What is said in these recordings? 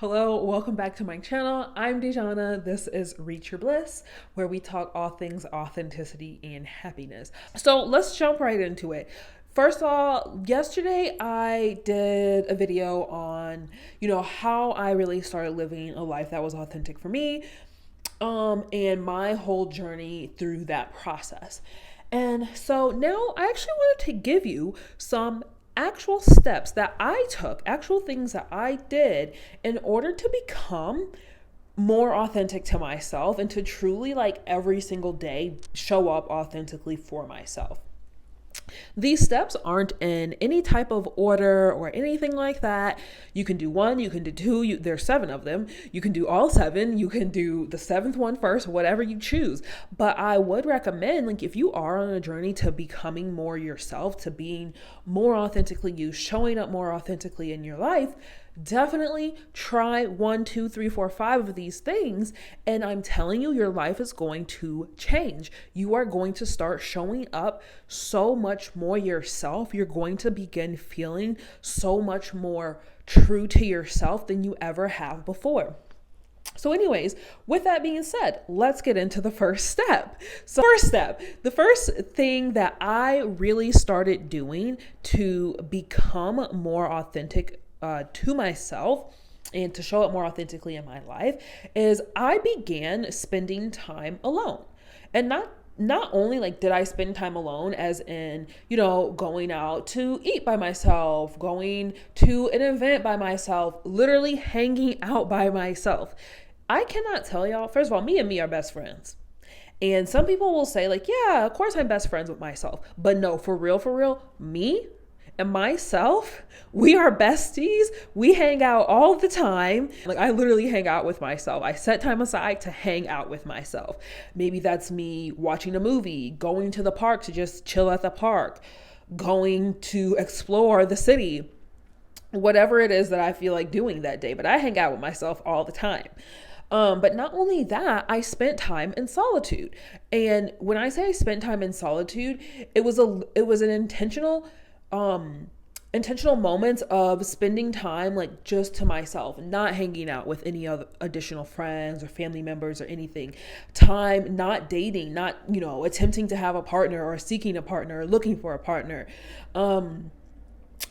Hello, welcome back to my channel. I'm DeJhauna. This is Reach Your Bliss, where we talk all things authenticity and happiness. So let's jump right into it. First of all, yesterday I did a video on, how I really started living a life that was authentic for me, and my whole journey through that process. And so now I actually wanted to give you some actual steps that I took, actual things that I did in order to become more authentic to myself and to truly, like, every single day show up authentically for myself. These steps aren't in any type of order or anything like that. You can do one, you can do two, there's 7 of them. You can do all 7, you can do the 7th one first, whatever you choose. But I would recommend, like, if you are on a journey to becoming more yourself, to being more authentically you, showing up more authentically in your life, definitely try 1, 2, 3, 4, 5 of these things. And I'm telling you, your life is going to change. You are going to start showing up so much more yourself. You're going to begin feeling so much more true to yourself than you ever have before. So anyways, with that being said, let's get into the first step. So the first thing that I really started doing to become more authentic to myself and to show up more authentically in my life is I began spending time alone. And not only like did I spend time alone as in, going out to eat by myself, going to an event by myself, literally hanging out by myself. I cannot tell y'all, first of all, me and me are best friends. And some people will say, like, yeah, of course I'm best friends with myself. But no, for real, me and myself, we are besties. We hang out all the time. Like, I literally hang out with myself. I set time aside to hang out with myself. Maybe that's me watching a movie, going to the park to just chill at the park, going to explore the city, whatever it is that I feel like doing that day. But I hang out with myself all the time. But not only that, I spent time in solitude. And when I say I spent time in solitude, it was an intentional moments of spending time like just to myself, not hanging out with any other additional friends or family members or anything. Time not dating, not, attempting to have a partner or seeking a partner or looking for a partner.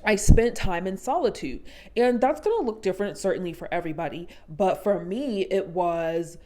I spent time in solitude, and that's going to look different certainly for everybody. But for me, it was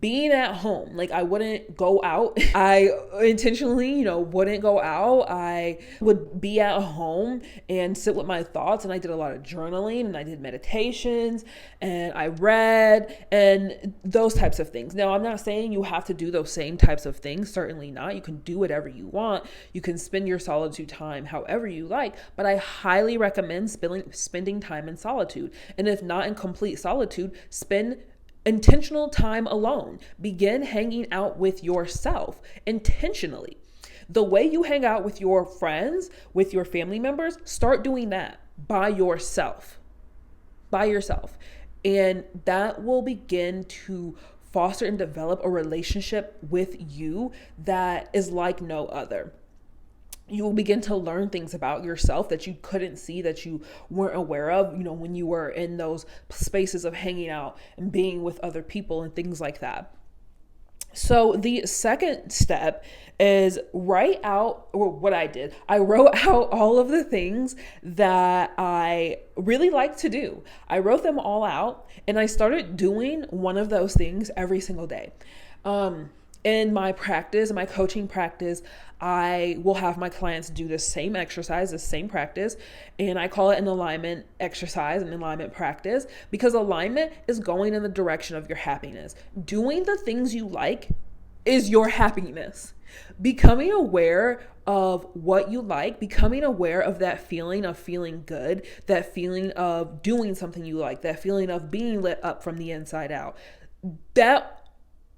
being at home. Like, I wouldn't go out. I intentionally, wouldn't go out. I would be at home and sit with my thoughts. And I did a lot of journaling, and I did meditations, and I read, and those types of things. Now, I'm not saying you have to do those same types of things. Certainly not. You can do whatever you want. You can spend your solitude time however you like, but I highly recommend spending time in solitude. And if not in complete solitude, spend intentional time alone. Begin hanging out with yourself intentionally. The way you hang out with your friends, with your family members, start doing that by yourself. And that will begin to foster and develop a relationship with you that is like no other. You will begin to learn things about yourself that you couldn't see, that you weren't aware of, when you were in those spaces of hanging out and being with other people and things like that. So the second step is write out, or what I did, I wrote out all of the things that I really like to do. I wrote them all out, and I started doing one of those things every single day. In my coaching practice, I will have my clients do the same exercise, the same practice, and I call it an alignment exercise, an alignment practice, because alignment is going in the direction of your happiness. Doing the things you like is your happiness. Becoming aware of what you like, becoming aware of that feeling of feeling good, that feeling of doing something you like, that feeling of being lit up from the inside out, that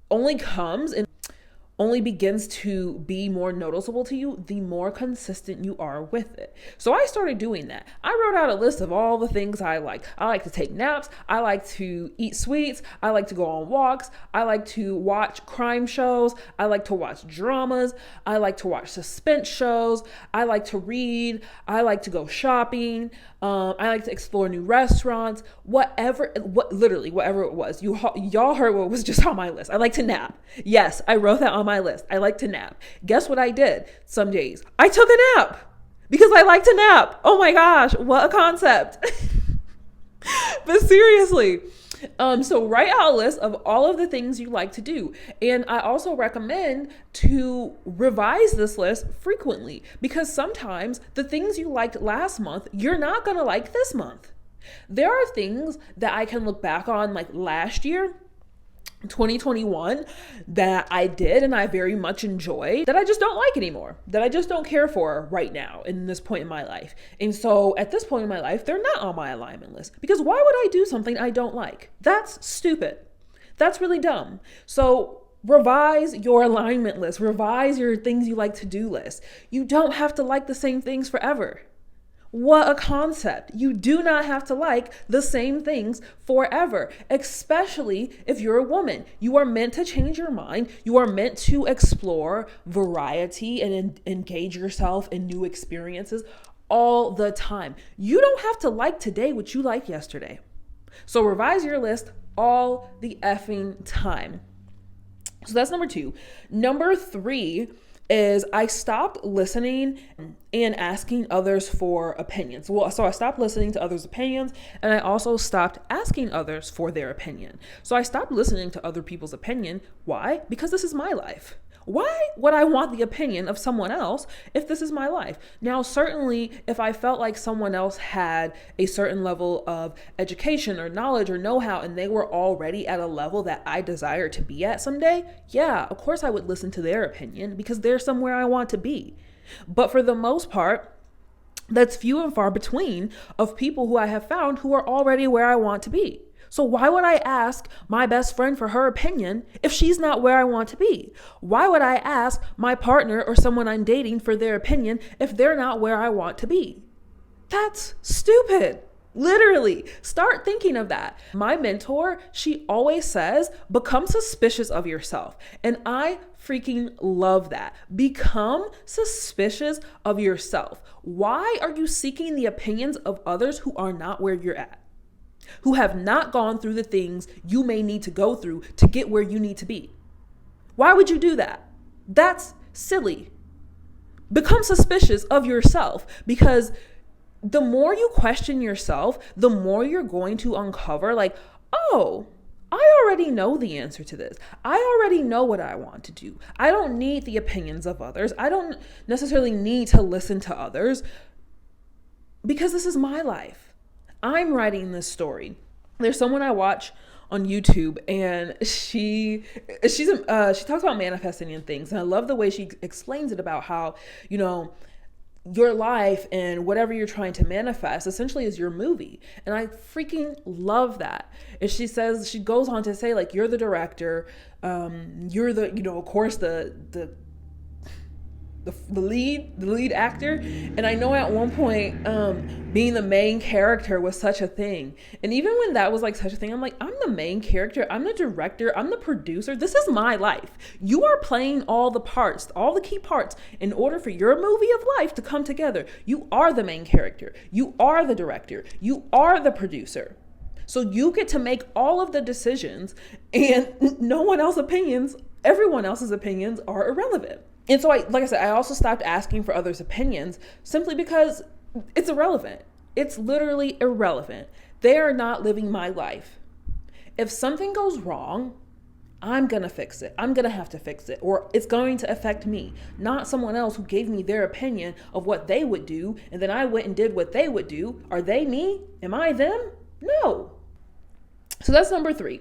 only begins to be more noticeable to you the more consistent you are with it. So I started doing that. I wrote out a list of all the things I like. I like to take naps. I like to eat sweets. I like to go on walks. I like to watch crime shows. I like to watch dramas. I like to watch suspense shows. I like to read. I like to go shopping. I like to explore new restaurants, whatever it was. Y'all heard what was just on my list. I like to nap. Yes, I wrote that on my list. I like to nap. Guess what I did? Some days I took a nap because I like to nap. Oh my gosh, what a concept. But seriously, so write out a list of all of the things you like to do. And I also recommend to revise this list frequently, because sometimes the things you liked last month, you're not going to like this month. There are things that I can look back on like last year, 2021, that I did and I very much enjoyed, that I just don't like anymore, that I just don't care for right now in this point in my life. And so at this point in my life, they're not on my alignment list, because why would I do something I don't like? That's stupid. That's really dumb. So revise your alignment list, revise your things you like to do list. You don't have to like the same things forever. What a concept. You do not have to like the same things forever, especially if you're a woman. You are meant to change your mind. You are meant to explore variety and engage yourself in new experiences all the time. You don't have to like today what you liked yesterday. So revise your list all the effing time. So that's number 2. Number 3 is I stopped listening and asking others for opinions. So I stopped listening to others' opinions, and I also stopped asking others for their opinion. So I stopped listening to other people's opinion. Why? Because this is my life. Why would I want the opinion of someone else if this is my life? Now, certainly, if I felt like someone else had a certain level of education or knowledge or know-how, and they were already at a level that I desire to be at someday, yeah, of course I would listen to their opinion, because they're somewhere I want to be. But for the most part, that's few and far between of people who I have found who are already where I want to be. So why would I ask my best friend for her opinion if she's not where I want to be? Why would I ask my partner or someone I'm dating for their opinion if they're not where I want to be? That's stupid. Literally, start thinking of that. My mentor, she always says, become suspicious of yourself. And I freaking love that. Become suspicious of yourself. Why are you seeking the opinions of others who are not where you're at? Who have not gone through the things you may need to go through to get where you need to be? Why would you do that? That's silly. Become suspicious of yourself, because the more you question yourself, the more you're going to uncover like, oh, I already know the answer to this. I already know what I want to do. I don't need the opinions of others. I don't necessarily need to listen to others, because this is my life. I'm writing this story. There's someone I watch on YouTube, and she talks about manifesting and things. And I love the way she explains it about how, your life and whatever you're trying to manifest essentially is your movie. And I freaking love that. And she goes on to say, like, you're the director, you're the, of course, the lead actor. And I know at one point, being the main character was such a thing. And even when that was like such a thing, I'm like, I'm the main character, I'm the director, I'm the producer. This is my life. You are playing all the parts, all the key parts in order for your movie of life to come together. You are the main character. You are the director. You are the producer. So you get to make all of the decisions, and everyone else's opinions are irrelevant. And so like I said, I also stopped asking for others' opinions simply because it's irrelevant. It's literally irrelevant. They are not living my life. If something goes wrong, I'm going to fix it. I'm going to have to fix it, or it's going to affect me, not someone else who gave me their opinion of what they would do. And then I went and did what they would do. Are they me? Am I them? No. So that's number 3.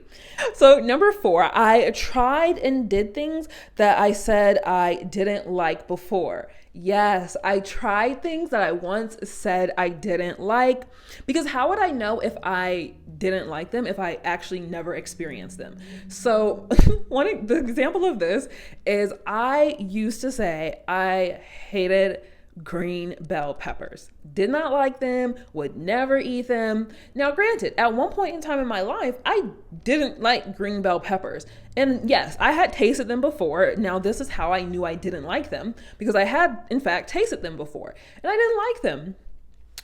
So number 4, I tried and did things that I said I didn't like before. Yes, I tried things that I once said I didn't like, because how would I know if I didn't like them if I actually never experienced them? So the example of this is I used to say I hated green bell peppers. Did not like them, would never eat them. Now, granted, at one point in time in my life, I didn't like green bell peppers. And yes, I had tasted them before. Now, this is how I knew I didn't like them, because I had, in fact, tasted them before, and I didn't like them.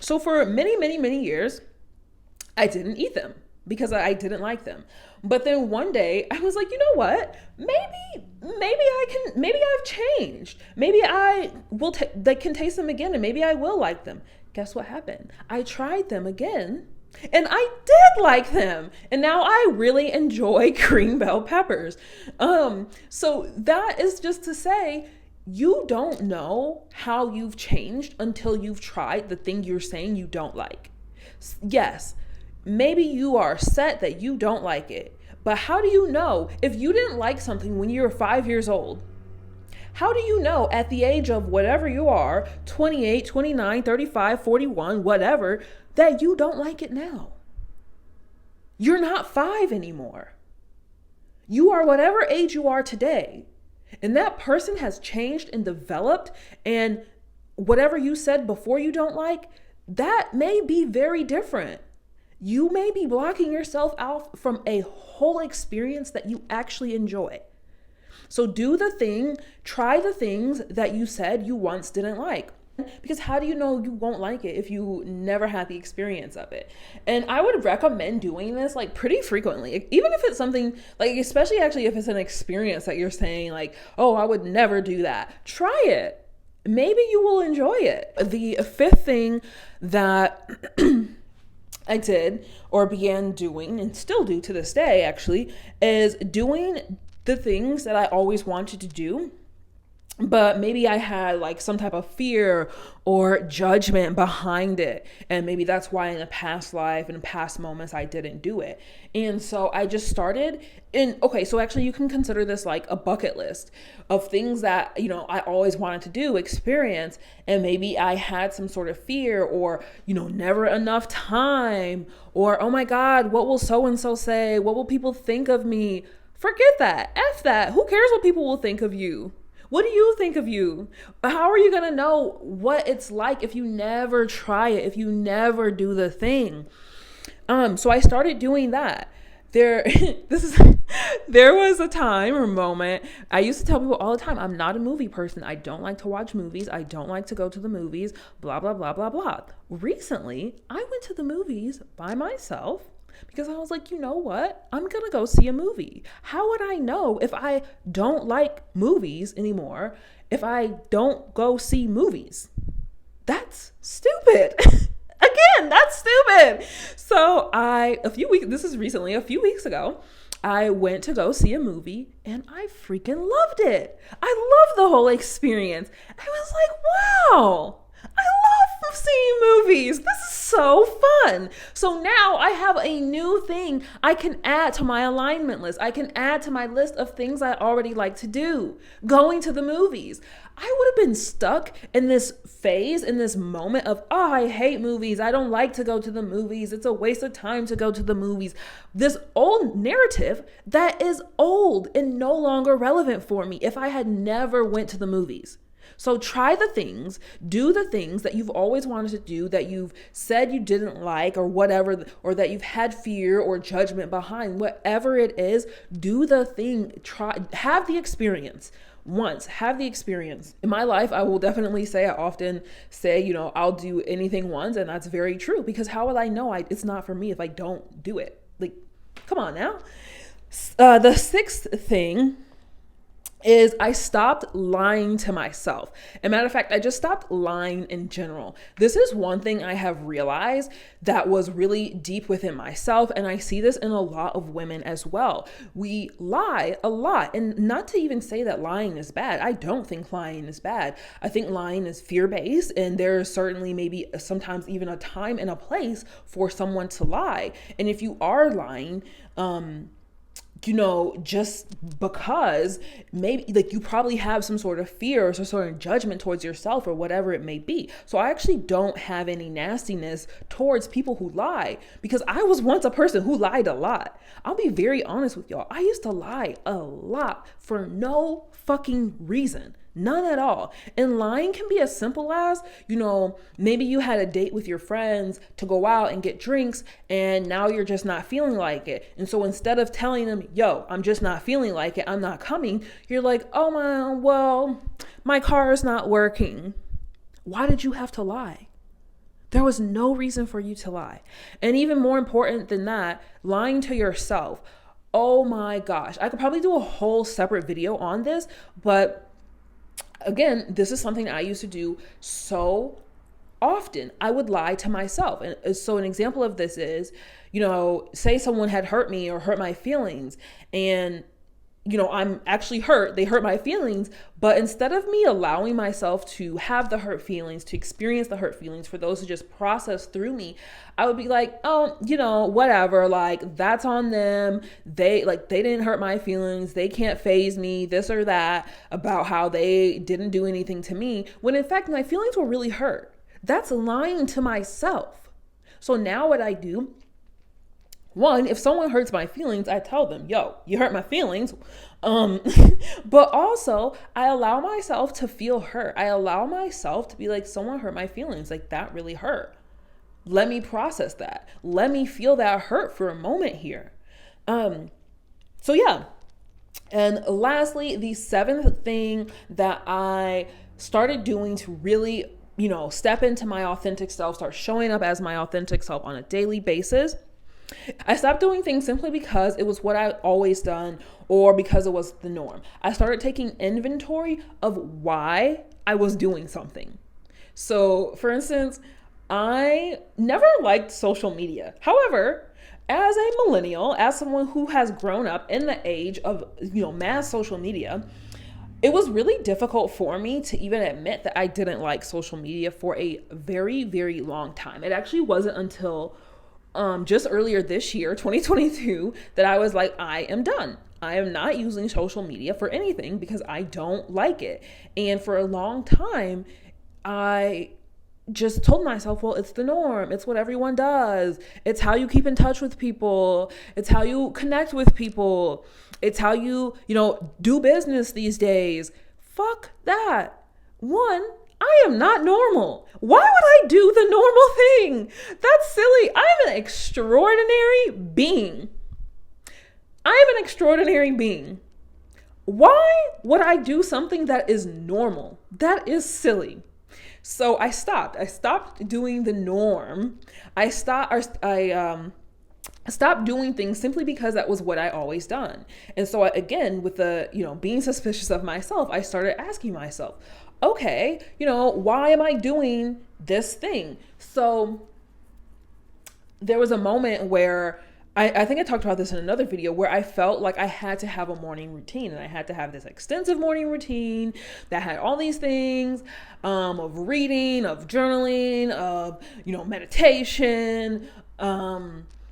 So for many, many, many years, I didn't eat them because I didn't like them. But then one day I was like, you know what? Maybe I've changed. Maybe they can taste them again and maybe I will like them. Guess what happened? I tried them again and I did like them. And now I really enjoy green bell peppers. So that is just to say, you don't know how you've changed until you've tried the thing you're saying you don't like. Yes, maybe you are set that you don't like it, but how do you know if you didn't like something when you were 5 years old? How do you know at the age of whatever you are, 28, 29, 35, 41, whatever, that you don't like it now? You're not 5 anymore. You are whatever age you are today. And that person has changed and developed, and whatever you said before you don't like, that may be very different. You may be blocking yourself out from a whole experience that you actually enjoy. So try the things that you said you once didn't like. Because how do you know you won't like it if you never had the experience of it? And I would recommend doing this like pretty frequently, even if it's something like, especially actually if it's an experience that you're saying like, oh, I would never do that. Try it. Maybe you will enjoy it. The fifth thing that I did or began doing and still do to this day actually is doing the things that I always wanted to do, but maybe I had like some type of fear or judgment behind it. And maybe that's why in a past life and past moments, I didn't do it. And so I just started so actually you can consider this like a bucket list of things that, I always wanted to do, experience. And maybe I had some sort of fear or, never enough time or, oh my God, what will so-and-so say? What will people think of me? Forget that. F that. Who cares what people will think of you? What do you think of you? How are you going to know what it's like if you never try it, if you never do the thing? So I started doing that. There was a time or moment. I used to tell people all the time, I'm not a movie person. I don't like to watch movies. I don't like to go to the movies, blah, blah, blah, blah, blah. Recently, I went to the movies by myself because I was like, you know what? I'm going to go see a movie. How would I know if I don't like movies anymore if I don't go see movies? That's stupid. Again, that's stupid. So a few weeks ago, I went to go see a movie and I freaking loved it. I loved the whole experience. I was like, wow. I love seeing movies. This is so fun. So now I have a new thing I can add to my alignment list. I can add to my list of things I already like to do. Going to the movies. I would have been stuck in this phase, in this moment of, oh, I hate movies. I don't like to go to the movies. It's a waste of time to go to the movies. This old narrative that is old and no longer relevant for me if I had never went to the movies. So try the things, do the things that you've always wanted to do, that you've said you didn't like or whatever, or that you've had fear or judgment behind. Whatever it is, do the thing, have the experience. Have the experience. In my life, I will definitely say, I often say, I'll do anything once. And that's very true, because how will I know it's not for me if I don't do it? Like, come on now. The sixth thing is I stopped lying to myself. As a matter of fact, I just stopped lying in general. This is one thing I have realized that was really deep within myself. And I see this in a lot of women as well. We lie a lot. And not to even say that lying is bad. I don't think lying is bad. I think lying is fear-based. And there is certainly maybe sometimes even a time and a place for someone to lie. And if you are lying, just because maybe like you probably have some sort of fear or some sort of judgment towards yourself or whatever it may be. So I actually don't have any nastiness towards people who lie, because I was once a person who lied a lot. I'll be very honest with y'all. I used to lie a lot for no fucking reason. None at all. And lying can be as simple as, maybe you had a date with your friends to go out and get drinks and now you're just not feeling like it. And so instead of telling them, yo, I'm just not feeling like it, I'm not coming, you're like, oh, my car is not working. Why did you have to lie? There was no reason for you to lie. And even more important than that, lying to yourself. Oh my gosh. I could probably do a whole separate video on this, but again, this is something I used to do so often. I would lie to myself. And so an example of this is, say someone had hurt me or hurt my feelings, and I'm actually hurt. They hurt my feelings. But instead of me allowing myself to have the hurt feelings, to experience the hurt feelings, for those to just process through me, I would be like, oh, whatever, like that's on them. They didn't hurt my feelings. They can't faze me, this or that, about how they didn't do anything to me. When in fact, my feelings were really hurt. That's lying to myself. So now what I do, one, if someone hurts my feelings, I tell them, yo, you hurt my feelings. But also I allow myself to feel hurt. I allow myself to be like, someone hurt my feelings. Like, that really hurt. Let me process that. Let me feel that hurt for a moment here. So yeah. And lastly, the seventh thing that I started doing to really, step into my authentic self, start showing up as my authentic self on a daily basis, I stopped doing things simply because it was what I always done or because it was the norm. I started taking inventory of why I was doing something. So for instance, I never liked social media. However, as a millennial, as someone who has grown up in the age of, mass social media, it was really difficult for me to even admit that I didn't like social media for a very, very long time. It actually wasn't until just earlier this year, 2022, that I was like, I am done. I am not using social media for anything because I don't like it. And for a long time, I just told myself, well, it's the norm. It's what everyone does. It's how you keep in touch with people. It's how you connect with people. It's how you, do business these days. Fuck that. One, I am not normal. Why would I do the normal thing? That's silly. I'm an extraordinary being. I am an extraordinary being. Why would I do something that is normal? That is silly. So I stopped. I stopped doing the norm. I stopped doing things simply because that was what I always done. And so again, with the, being suspicious of myself, I started asking myself, okay, why am I doing this thing? So there was a moment where I think I talked about this in another video, where I felt like I had to have a morning routine, and I had to have this extensive morning routine that had all these things of reading, of journaling, of, meditation,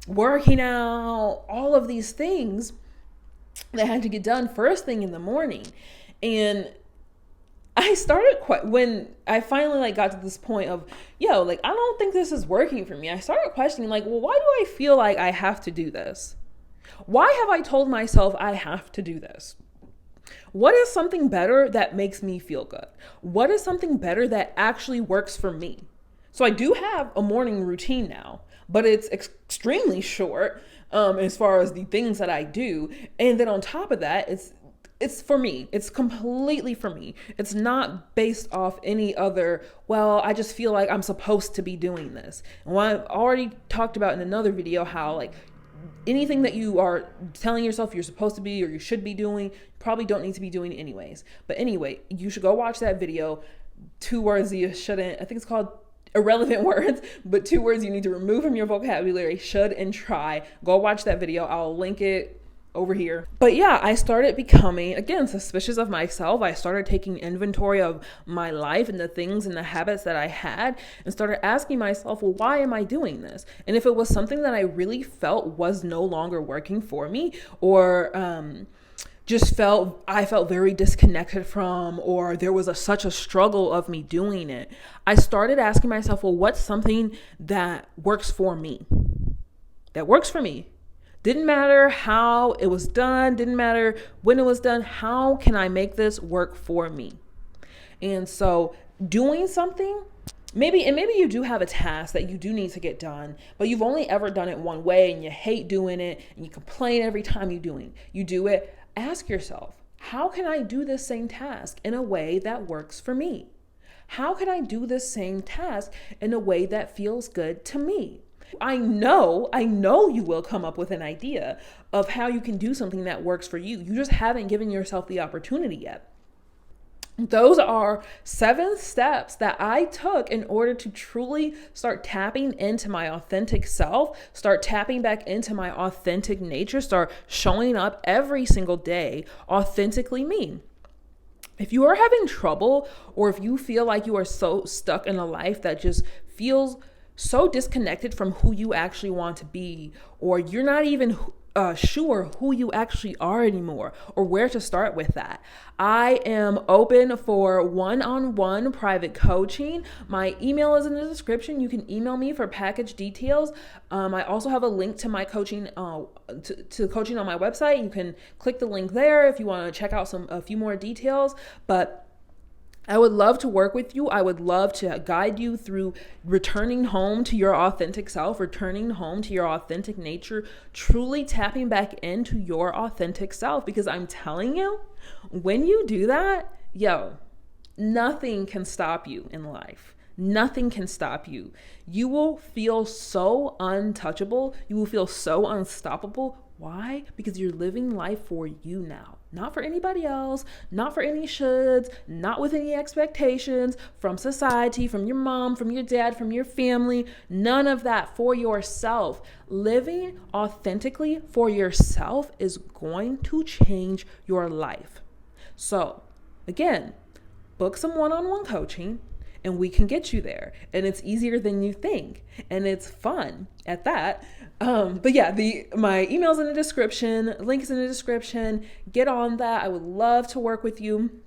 working out, all of these things that had to get done first thing in the morning. And I started when I finally got to this point of, I don't think this is working for me. I started questioning why do I feel like I have to do this? Why have I told myself I have to do this? What is something better that makes me feel good? What is something better that actually works for me? So I do have a morning routine now, but it's extremely short as far as the things that I do. And then on top of that, it's for me. It's completely for me. It's not based off any other, I just feel like I'm supposed to be doing this. And what I've already talked about in another video, how anything that you are telling yourself you're supposed to be or you should be doing, you probably don't need to be doing anyways. But anyway, you should go watch that video. 2 words you shouldn't, I think it's called irrelevant words, but 2 words you need to remove from your vocabulary, should and try. Go watch that video. I'll link it over here. But yeah, I started becoming, again, suspicious of myself. I started taking inventory of my life and the things and the habits that I had, and started asking myself, well, why am I doing this? And if it was something that I really felt was no longer working for me, or I felt very disconnected from, or there was such a struggle of me doing it, I started asking myself, well, what's something that works for me? That works for me. Didn't matter how it was done, didn't matter when it was done. How can I make this work for me? And so doing something, maybe you do have a task that you do need to get done, but you've only ever done it one way and you hate doing it and you complain every time you do it. Ask yourself, how can I do this same task in a way that works for me? How can I do this same task in a way that feels good to me? I know you will come up with an idea of how you can do something that works for you. You just haven't given yourself the opportunity yet. Those are 7 steps that I took in order to truly start tapping into my authentic self, start tapping back into my authentic nature, start showing up every single day authentically me. If you are having trouble, or if you feel like you are so stuck in a life that just feels so disconnected from who you actually want to be, or you're not even sure who you actually are anymore, or where to start with that, I am open for one-on-one private coaching. My email is in the description. You can email me for package details. I also have a link to my coaching, to coaching on my website. You can click the link there if you want to check out a few more details. But I would love to work with you. I would love to guide you through returning home to your authentic self, returning home to your authentic nature, truly tapping back into your authentic self. Because I'm telling you, when you do that, nothing can stop you in life. Nothing can stop you. You will feel so untouchable. You will feel so unstoppable. Why? Because you're living life for you now. Not for anybody else, not for any shoulds, not with any expectations from society, from your mom, from your dad, from your family. None of that. For yourself. Living authentically for yourself is going to change your life. So, again, book some one-on-one coaching and we can get you there. And it's easier than you think. And it's fun at that. But yeah, my email's in the description, links in the description. Get on that. I would love to work with you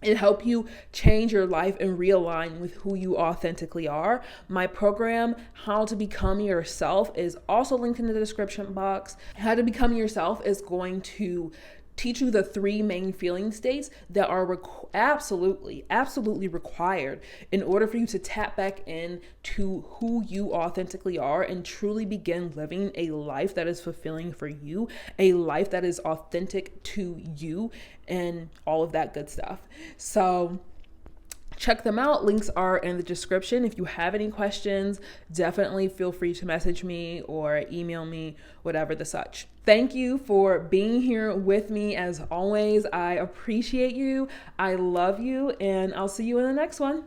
and help you change your life and realign with who you authentically are. My program, How to Become Yourself, is also linked in the description box. How to Become Yourself is going to teach you the 3 main feeling states that are absolutely required in order for you to tap back in to who you authentically are and truly begin living a life that is fulfilling for you, a life that is authentic to you, and all of that good stuff. So check them out. Links are in the description. If you have any questions, definitely feel free to message me or email me, whatever the such. Thank you for being here with me as always. I appreciate you. I love you, and I'll see you in the next one.